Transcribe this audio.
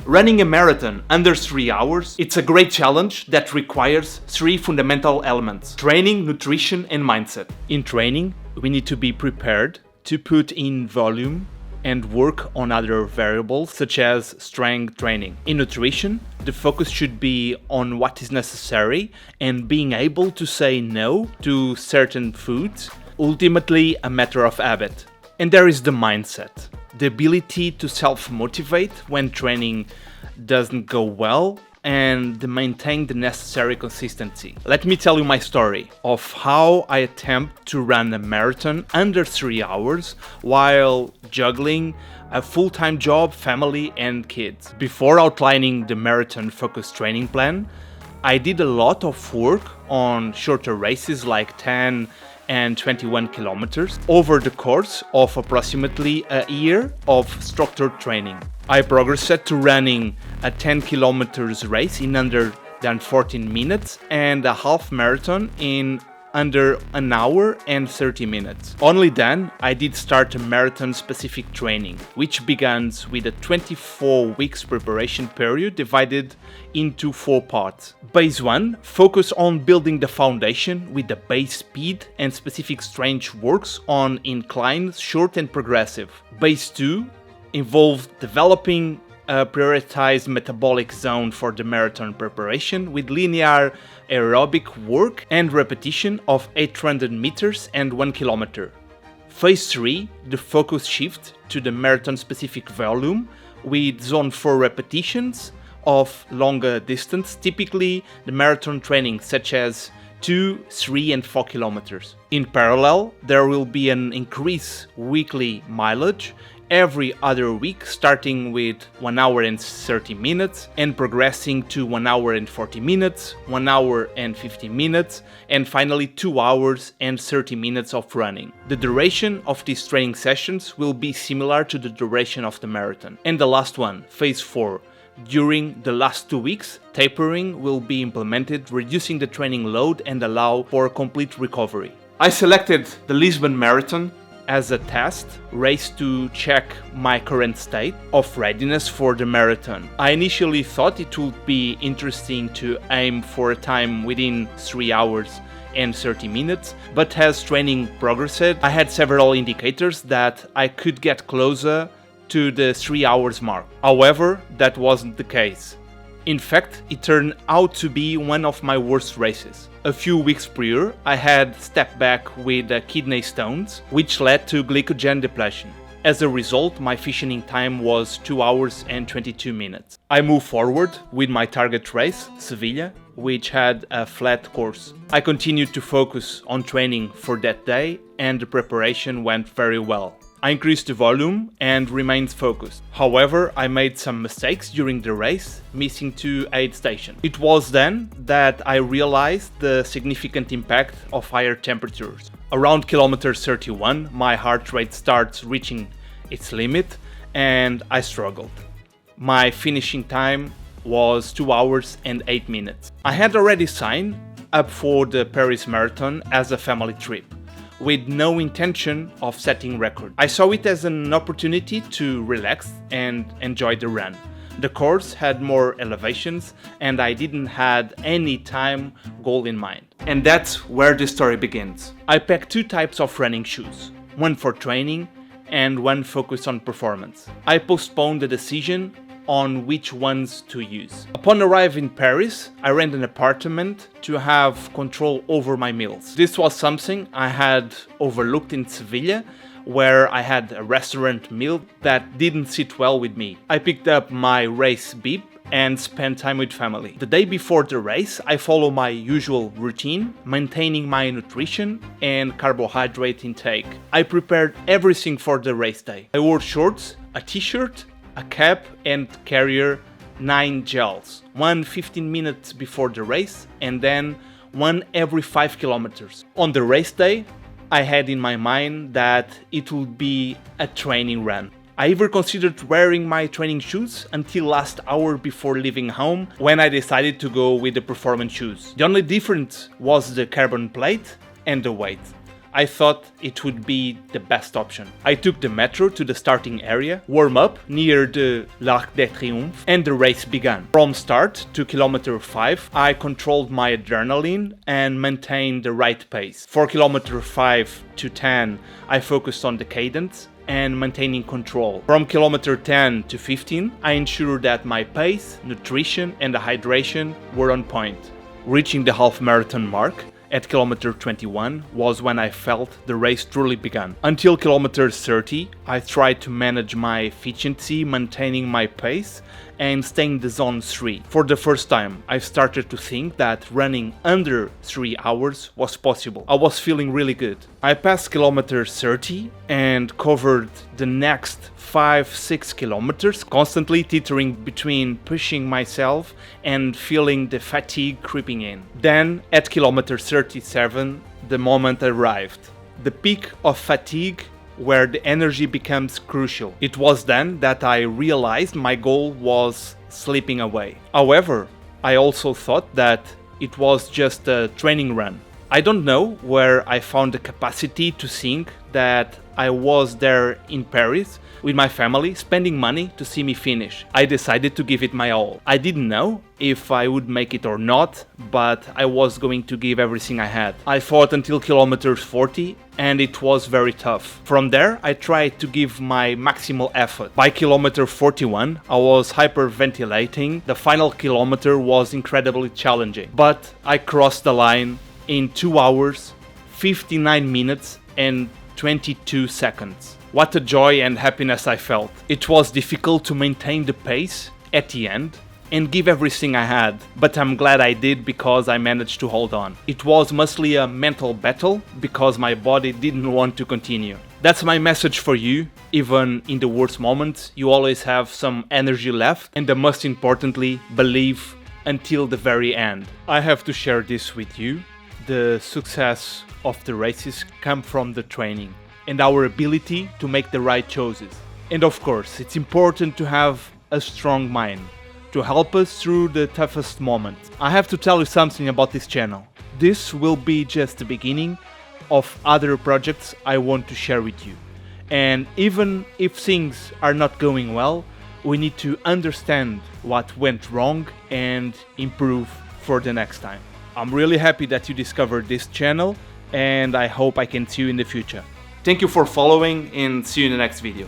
Running a marathon under 3 hours, it's a great challenge that requires three fundamental elements: training, nutrition, and mindset. In training, we need to be prepared to put in volume and work on other variables such as strength training. In nutrition, the focus should be on what is necessary and being able to say no to certain foods, ultimately a matter of habit. And there is the mindset, the ability to self-motivate when training doesn't go well and maintain the necessary consistency. Let me tell you my story of how I attempt to run a marathon under 3 hours while juggling a full-time job, family and kids. Before outlining the marathon-focused training plan, I did a lot of work on shorter races like 10 and 21 kilometers over the course of approximately a year of structured training. I progressed to running a 10 kilometers race in under than 14 minutes and a half marathon in under an hour and 30 minutes. Only then I did start a marathon specific training, which begins with a 24 weeks preparation period divided into 4 parts. Phase 1 focus on building the foundation with the base speed and specific strength works on inclines, short and progressive. Phase 2 involved developing a prioritized metabolic zone for the marathon preparation with linear aerobic work and repetition of 800 meters and 1 kilometer. Phase 3, the focus shift to the marathon specific volume with zone 4 repetitions of longer distance, typically the marathon training such as 2, 3 and 4 kilometers. In parallel, there will be an increase weekly mileage every other week, starting with 1 hour and 30 minutes and progressing to 1 hour and 40 minutes, 1 hour and 50 minutes, and finally 2 hours and 30 minutes of running. The duration of these training sessions will be similar to the duration of the marathon. And the last one, phase 4. During the last 2 weeks, tapering will be implemented, reducing the training load and allow for complete recovery. I selected the Lisbon Marathon as a test race to check my current state of readiness for the marathon. I initially thought it would be interesting to aim for a time within 3 hours and 30 minutes, but as training progressed, I had several indicators that I could get closer to the 3 hours mark. However, that wasn't the case. In fact, it turned out to be one of my worst races. A few weeks prior, I had stepped back with kidney stones, which led to glycogen depletion. As a result, my finishing time was 2 hours and 22 minutes. I moved forward with my target race, Sevilla, which had a flat course. I continued to focus on training for that day and the preparation went very well. I increased the volume and remained focused. However, I made some mistakes during the race, missing 2 aid stations. It was then that I realized the significant impact of higher temperatures. Around kilometer 31, my heart rate starts reaching its limit and I struggled. My finishing time was 2 hours and 8 minutes. I had already signed up for the Paris Marathon as a family trip, with no intention of setting record. I saw it as an opportunity to relax and enjoy the run. The course had more elevations and I didn't have any time goal in mind. And that's where the story begins. I packed 2 types of running shoes, one for training and one focused on performance. I postponed the decision on which ones to use. Upon arriving in Paris, I rented an apartment to have control over my meals. This was something I had overlooked in Sevilla, where I had a restaurant meal that didn't sit well with me. I picked up my race bib and spent time with family. The day before the race, I follow my usual routine, maintaining my nutrition and carbohydrate intake. I prepared everything for the race day. I wore shorts, a t-shirt, a cap and carrier 9 gels, one 15 minutes before the race and then one every 5 kilometers. On the race day, I had in my mind that it would be a training run. I even considered wearing my training shoes until last hour before leaving home, when I decided to go with the performance shoes. The only difference was the carbon plate and the weight. I thought it would be the best option. I took the metro to the starting area, warm up near the l'Arc de Triomphe, and the race began. From start to kilometer 5, I controlled my adrenaline and maintained the right pace. For kilometer 5 to 10, I focused on the cadence and maintaining control. From kilometer 10 to 15, I ensured that my pace, nutrition and the hydration were on point. Reaching the half marathon mark at kilometer 21 was when I felt the race truly began. Until kilometer 30, I tried to manage my efficiency, maintaining my pace and staying in the zone 3. For the first time, I started to think that running under 3 hours was possible. I was feeling really good. I passed kilometer 30 and covered the next 5-6 kilometers, constantly teetering between pushing myself and feeling the fatigue creeping in. Then, at kilometer 37, the moment arrived. The peak of fatigue where the energy becomes crucial. It was then that I realized my goal was slipping away. However, I also thought that it was just a training run. I don't know where I found the capacity to think that I was there in Paris with my family, spending money to see me finish. I decided to give it my all. I didn't know if I would make it or not, but I was going to give everything I had. I fought until kilometer 40 and it was very tough. From there, I tried to give my maximal effort. By kilometer 41, I was hyperventilating. The final kilometer was incredibly challenging, but I crossed the line in 2 hours, 59 minutes and 22 seconds. What a joy and happiness I felt. It was difficult to maintain the pace at the end and give everything I had, but I'm glad I did because I managed to hold on. It was mostly a mental battle because my body didn't want to continue. That's my message for you. Even in the worst moments, you always have some energy left, and most importantly, believe until the very end. I have to share this with you. The success of the races come from the training and our ability to make the right choices. And of course, it's important to have a strong mind to help us through the toughest moments. I have to tell you something about this channel. This will be just the beginning of other projects I want to share with you. And even if things are not going well, we need to understand what went wrong and improve for the next time. I'm really happy that you discovered this channel, and I hope I can see you in the future. Thank you for following, and see you in the next video.